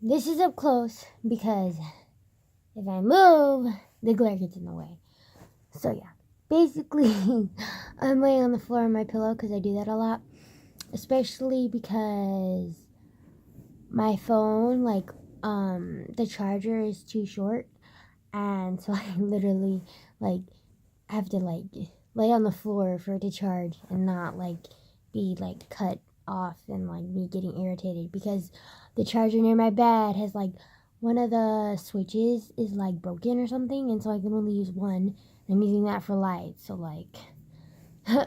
this is up close because if I move, the glare gets in the way. So yeah, basically, I'm laying on the floor on my pillow because I do that a lot, especially because my phone, the charger is too short, and so I literally have to lay on the floor for it to charge and not be cut off and me getting irritated because the charger near my bed has one of the switches is broken or something, and so I can only use one. I'm using that for light, so so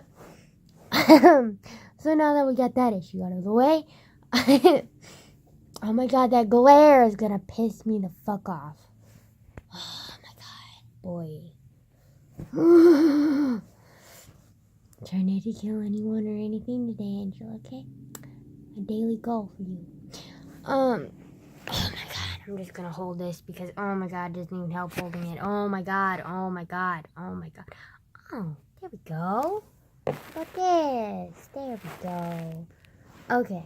now that we got that issue out of the way, oh my god, that glare is gonna piss me the fuck off. Oh my god, boy. Try not to kill anyone or anything today, Angela, okay? A daily goal for you. Oh my god, I'm just gonna hold this because, oh my god, it doesn't even help holding it. Oh my god, oh my god, oh my god. Oh, there we go. Look at this. There we go. Okay.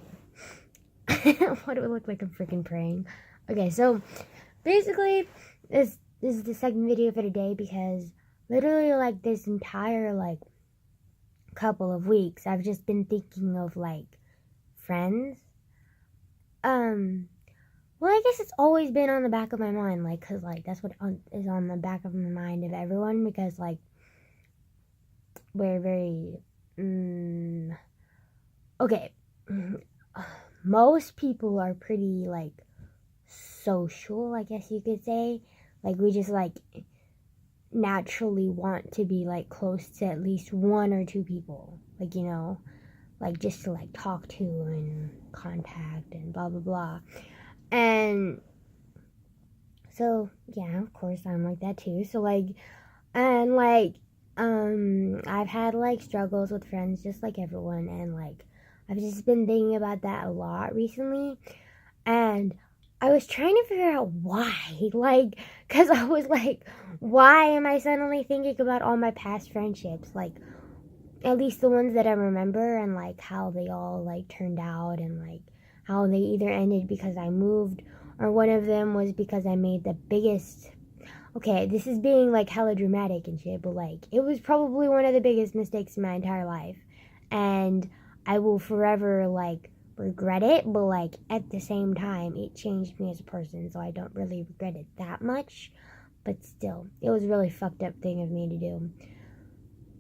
Why do I look like I'm freaking praying? Okay, so basically, this is the second video for today because literally this entire couple of weeks I've just been thinking of friends. Well, I guess it's always been on the back of my mind, cause that's what is on the back of the mind of everyone, because we're very okay. Most people are pretty social, I guess you could say. We just naturally want to be close to at least one or two people, just to talk to and contact and blah blah blah. And so yeah, of course I'm like that too. So I've had struggles with friends just like everyone, and I've just been thinking about that a lot recently, and I was trying to figure out why, because I was why am I suddenly thinking about all my past friendships, at least the ones that I remember, and how they all turned out, and how they either ended because I moved, or one of them was because I made the biggest, okay, this is being hella dramatic and shit, but it was probably one of the biggest mistakes in my entire life, and I will forever regret it, but at the same time it changed me as a person, so I don't really regret it that much, but still, it was a really fucked up thing of me to do.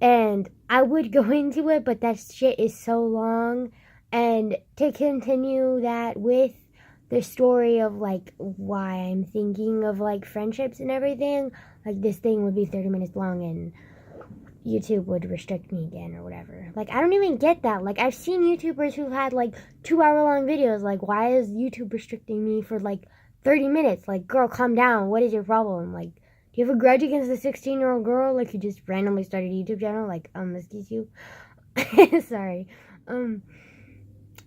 And I would go into it, but that shit is so long, and to continue that with the story of why I'm thinking of friendships and everything, this thing would be 30 minutes long and YouTube would restrict me again or whatever. I don't even get that. I've seen YouTubers who've had 2-hour long videos. Why is YouTube restricting me for 30 minutes? Girl, calm down. What is your problem? Do you have a grudge against a 16-year-old girl who just randomly started a YouTube channel? Excuse you? Sorry.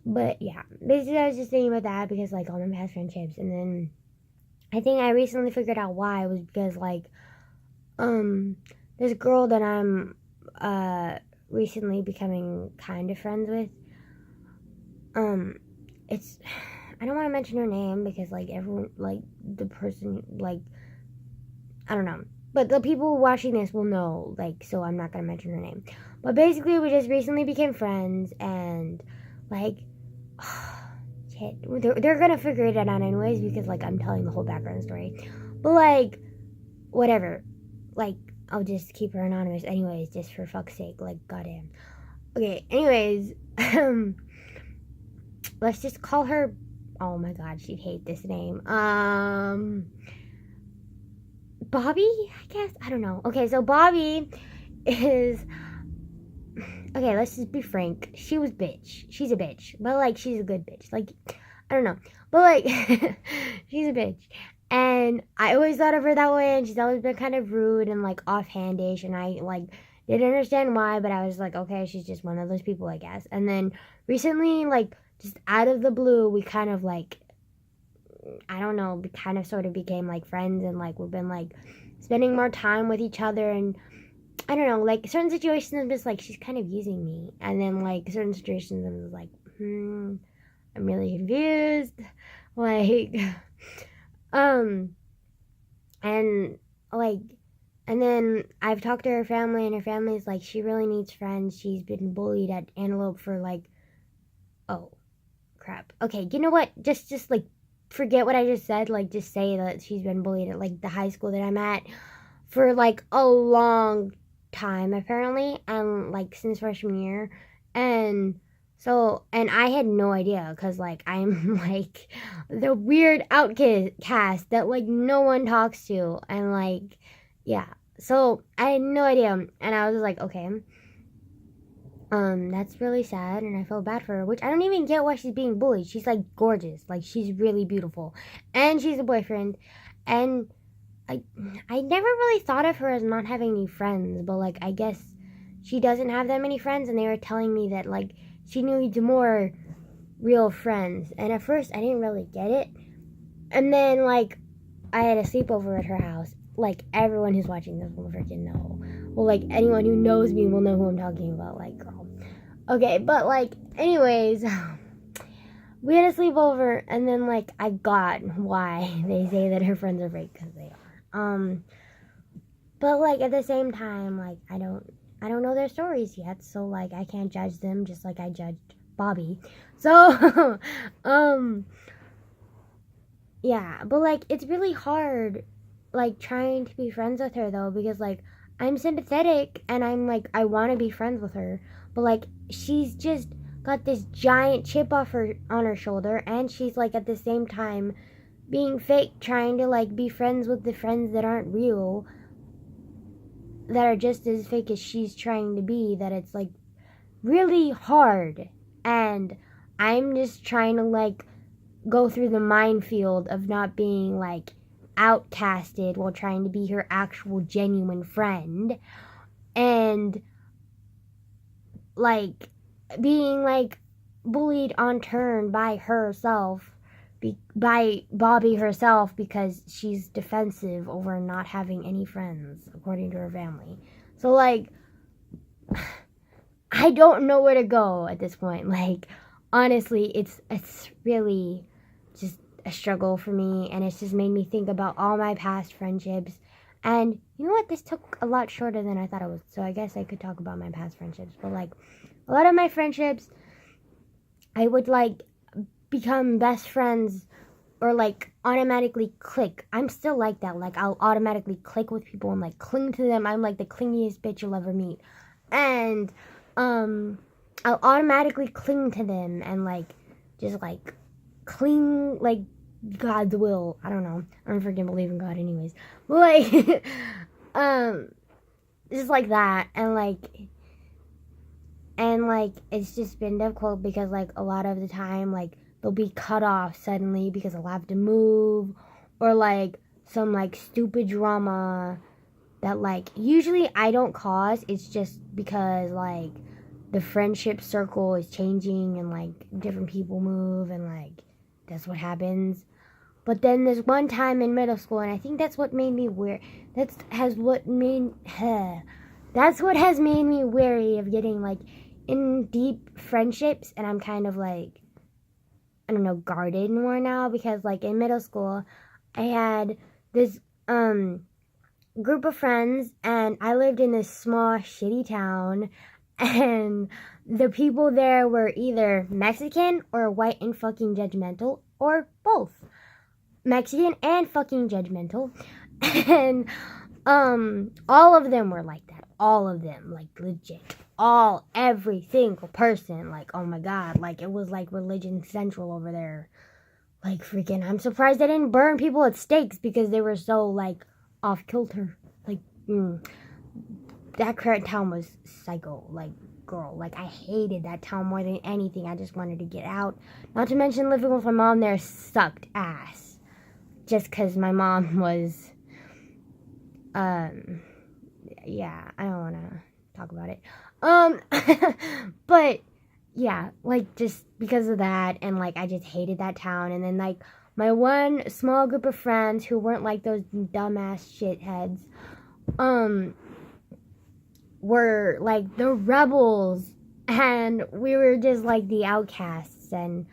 But yeah, basically I was just thinking about that because all my past friendships, and then I think I recently figured out why was because this girl that I'm recently becoming kind of friends with, it's, I don't want to mention her name because everyone, the person, I don't know, but the people watching this will know, so I'm not gonna mention her name. But basically we just recently became friends, and shit, they're gonna figure it out anyways because I'm telling the whole background story, but whatever, I'll just keep her anonymous anyways, just for fuck's sake, goddamn. Okay, anyways, let's just call her, oh my god, she'd hate this name, Bobby, I guess, I don't know. Okay, so Bobby is, okay, let's just be frank, she's a bitch, but she's a good bitch, I don't know, but she's a bitch. And I always thought of her that way, and she's always been kind of rude and offhandish, and I didn't understand why, but I was okay, she's just one of those people, I guess. And then recently, just out of the blue, we kind of I don't know, we kind of sort of became friends, and we've been spending more time with each other, and I don't know, certain situations I'm just she's kind of using me, and then certain situations I'm just I'm really confused, Um, and like, and then I've talked to her family, and her family's like, she really needs friends. She's been bullied at Antelope for like, oh crap. Okay, you know what? Just like, forget what I just said. Like, just say that she's been bullied at like the high school that I'm at for like a long time apparently, and like since freshman year. And so, and I had no idea because like I'm like the weird outcast that like no one talks to, and like, yeah. So I had no idea, and I was just like, okay, that's really sad, and I feel bad for her, which I don't even get why she's being bullied. She's like gorgeous, like she's really beautiful, and she's a boyfriend, and I never really thought of her as not having any friends, but like I guess she doesn't have that many friends, and they were telling me that like she needs more real friends. And at first I didn't really get it. And then like I had a sleepover at her house. Like everyone who's watching this will freaking know. Well, like anyone who knows me will know who I'm talking about, like girl. Okay, but like anyways, we had a sleepover, and then like I got why they say that her friends are fake, because they are. But like at the same time, like I don't know their stories yet, so like I can't judge them just like I judged Bobby. So yeah, but like it's really hard like trying to be friends with her though, because like I'm sympathetic and I'm like I want to be friends with her, but like she's just got this giant chip on her shoulder, and she's like at the same time being fake, trying to like be friends with the friends that aren't real, that are just as fake as she's trying to be, that it's like really hard. And I'm just trying to like go through the minefield of not being like outcasted while trying to be her actual genuine friend, and like being like bullied on turn by herself, by Bobby herself, because she's defensive over not having any friends, according to her family. So, like, I don't know where to go at this point. Like, honestly, it's really just a struggle for me, and it's just made me think about all my past friendships. And you know what? This took a lot shorter than I thought it would, so I guess I could talk about my past friendships. But, like, a lot of my friendships, I would, like, become best friends or like automatically click. I'm still like that. Like I'll automatically click with people and like cling to them. I'm like the clingiest bitch you'll ever meet. And I'll automatically cling to them and like just like cling like God's will. I don't know. I don't freaking believe in God anyways. But like just like that, and like it's just been difficult because like a lot of the time like they'll be cut off suddenly because I'll have to move, or like some like stupid drama that like usually I don't cause. It's just because like the friendship circle is changing and like different people move, and like that's what happens. But then there's one time in middle school, and I think that's what made me weird. That's what has made me wary of getting like in deep friendships, and I'm kind of like, I don't know, guarded more now, because like in middle school I had this group of friends, and I lived in this small shitty town, and the people there were either Mexican or white and fucking judgmental, or both Mexican and fucking judgmental. And all of them were like that. All of them, like legit. Every single person, like, oh my god, like it was like religion central over there. Like freaking, I'm surprised they didn't burn people at stakes because they were so like off kilter. Like, that current town was psycho. Like, girl, like I hated that town more than anything. I just wanted to get out. Not to mention living with my mom there sucked ass. Just because my mom was, yeah, I don't want to talk about it. But yeah, like just because of that, and like I just hated that town. And then like my one small group of friends who weren't like those dumbass shitheads, were like the rebels, and we were just like the outcasts, and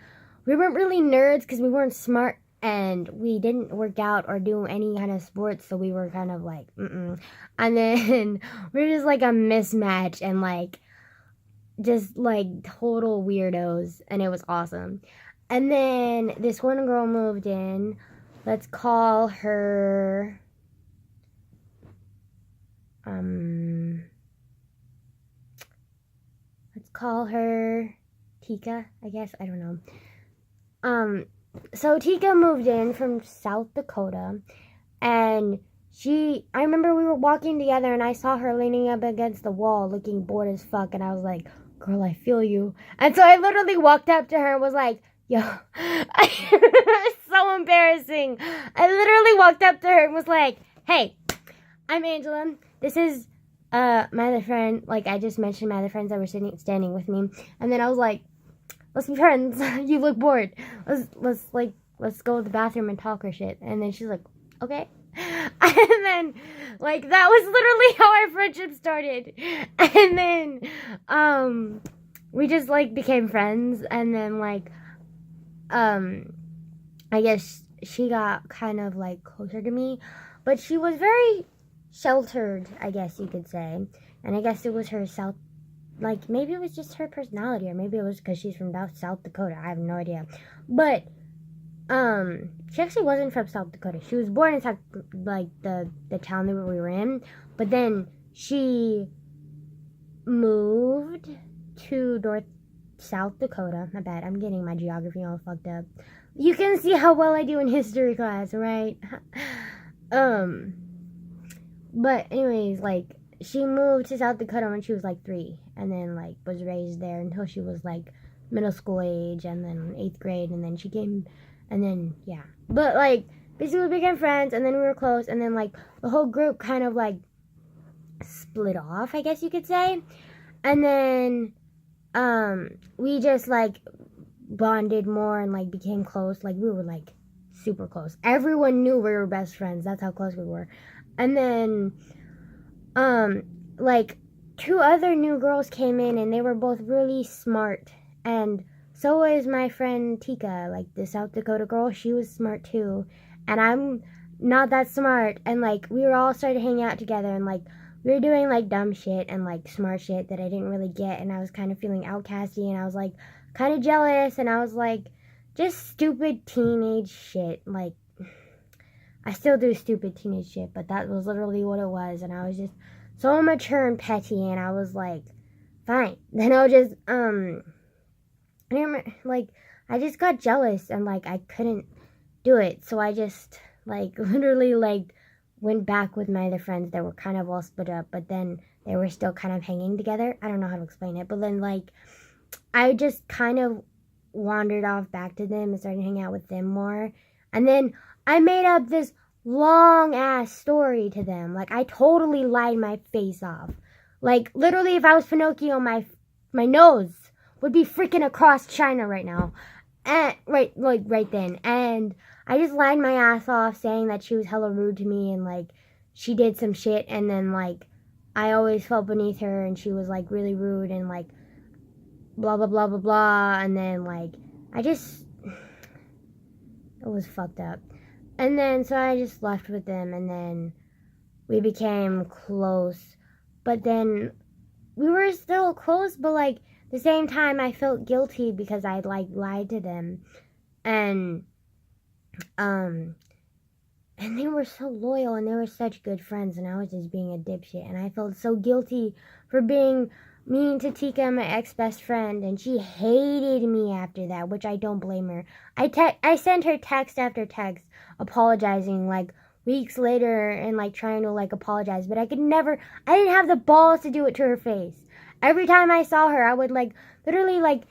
we weren't really nerds because we weren't smart. and we didn't work out or do any kind of sports, so we were kind of like, and then we were just like a mismatch and like just like total weirdos, and it was awesome. And then this one girl moved in. Let's call her Tika, I guess. I don't know. So Tika moved in from South Dakota, and I remember we were walking together, and I saw her leaning up against the wall looking bored as fuck, and I was like, girl, I feel you. And so I literally walked up to her and was like, yo, it's so embarrassing. I literally walked up to her and was like, hey, I'm Angela. This is my other friend. Like, I just mentioned my other friends that were standing with me. And then I was like, let's be friends. You look bored. Let's go to the bathroom and talk or shit. And then she's like, okay. And then, like, that was literally how our friendship started. And then, we just, like, became friends. And then, like, I guess she got kind of, like, closer to me. But she was very sheltered, I guess you could say. And I guess it was her like, maybe it was just her personality, or maybe it was because she's from South Dakota. I have no idea. But, she actually wasn't from South Dakota. She was born in the town that we were in. But then she moved to South Dakota. My bad, I'm getting my geography all fucked up. You can see how well I do in history class, right? But anyways, like, she moved to South Dakota when she was like 3, and then like was raised there until she was like middle school age, and then 8th grade, and then she came, and then yeah. But like basically we became friends, and then we were close, and then like the whole group kind of like split off, I guess you could say, and then we just like bonded more and like became close. Like we were like super close. Everyone knew we were best friends. That's how close we were. And then like 2 other new girls came in, and they were both really smart, and so was my friend Tika, like the South Dakota girl. She was smart too, and I'm not that smart. And like we were all started hanging out together, and like we were doing like dumb shit and like smart shit that I didn't really get, and I was kind of feeling outcasty, and I was like kind of jealous, and I was like just stupid teenage shit. Like, I still do stupid teenage shit, but that was literally what it was, and I was just so immature and petty, and I was like, fine. Then I was just, I remember, like, I just got jealous, and, like, I couldn't do it, so I just, like, literally, like, went back with my other friends that were kind of all split up, but then they were still kind of hanging together. I don't know how to explain it, but then, like, I just kind of wandered off back to them and started hanging out with them more, and then I made up this long-ass story to them. Like, I totally lied my face off. Like, literally, if I was Pinocchio, my nose would be freaking across China right now. And, right then. And I just lied my ass off saying that she was hella rude to me, and, like, she did some shit, and then, like, I always felt beneath her, and she was, like, really rude, and, like, blah, blah, blah, blah, blah, and then, like, it was fucked up. And then, so I just left with them, and then we became close. But then, we were still close, but, like, the same time, I felt guilty because I, like, lied to them. And they were so loyal, and they were such good friends, and I was just being a dipshit. And I felt so guilty for being mean to Tika, my ex-best friend, and she hated me after that, which I don't blame her. I sent her text after text apologizing, like, weeks later, and, like, trying to, like, apologize, but I didn't have the balls to do it to her face. Every time I saw her, I would, like, literally, like,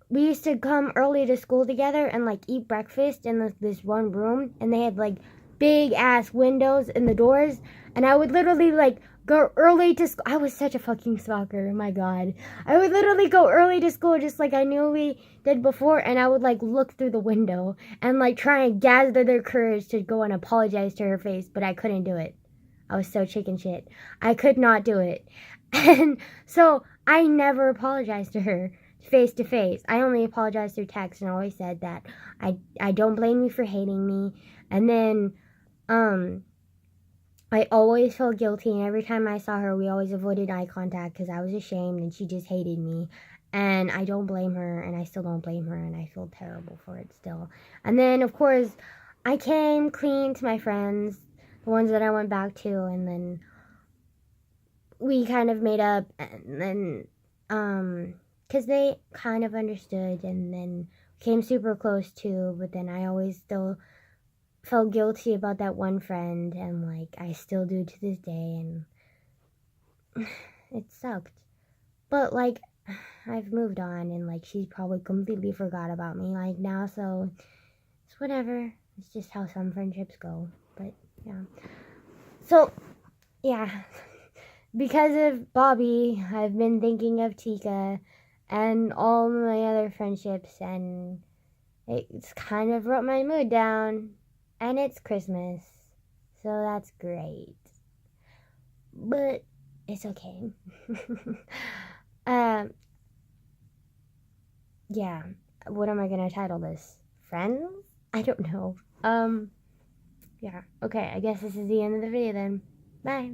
we used to come early to school together and, like, eat breakfast in this one room, and they had, like, big-ass windows in the doors, and I would literally, like, go early to school. I was such a fucking stalker, oh my god. I would literally go early to school just like I knew we did before, and I would, like, look through the window and, like, try and gather their courage to go and apologize to her face, but I couldn't do it. I was so chicken shit. I could not do it. And so I never apologized to her face to face. I only apologized through text and always said that I don't blame you for hating me. And then I always felt guilty, and every time I saw her, we always avoided eye contact because I was ashamed and she just hated me. And I don't blame her, and I still don't blame her, and I feel terrible for it still. And then, of course, I came clean to my friends, the ones that I went back to, and then we kind of made up, and then, because they kind of understood, and then came super close too, but then I always still felt guilty about that one friend, and like I still do to this day, and it sucked. But like I've moved on, and like she's probably completely forgot about me like now, so it's whatever. It's just how some friendships go. But yeah. So yeah. Because of Bobby, I've been thinking of Tika and all my other friendships, and it's kind of brought my mood down. And it's Christmas, so that's great. But it's okay. Yeah. What am I gonna title this? Friends? I don't know. Yeah. Okay, I guess this is the end of the video then. Bye.